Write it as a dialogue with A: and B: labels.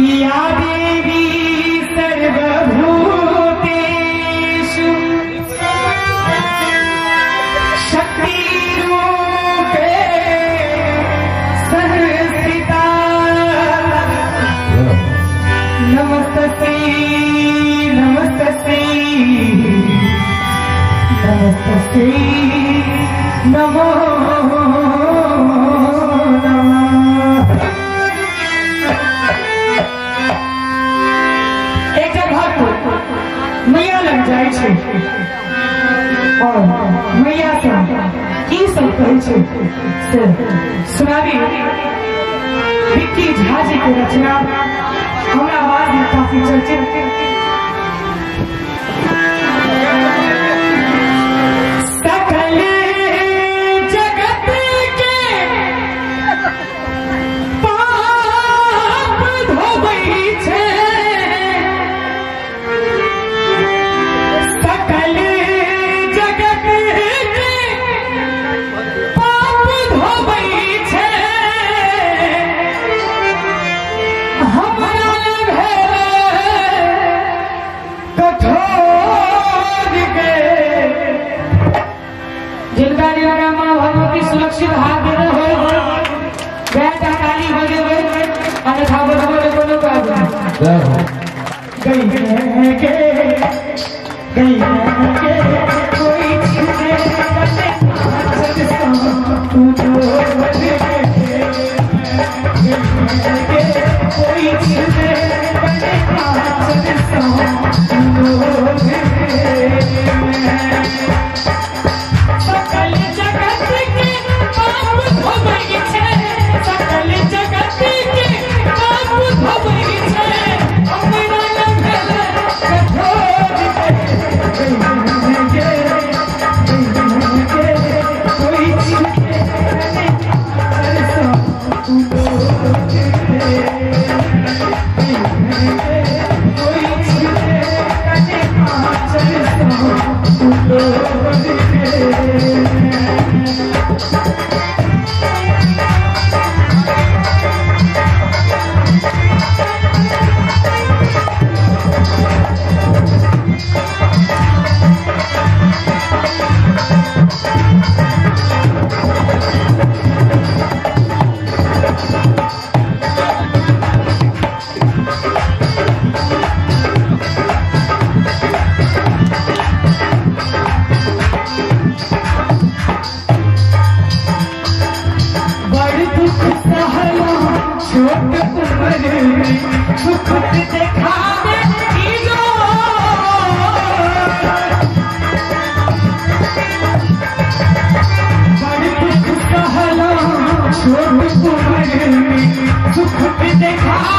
A: या देवी सर्वभूतेषु शक्तिरूपे संस्थिता नमस्तस्यै नमस्तस्यै नमस्तस्यै नमो मैया लग जाए छे और मैया से ई सब कहे छे से सुनावी विक्की झा जी के रचना हमारा आवाज में काफी चर्चित सकल जगत के पाप धोबै छे सुरक्षित हाथ देने हो बैठा ताली बजे हुए अन्यथा बदले कोनो काम गई के कोई चीज़ें तू जो बजे कोई चीज़ें देखा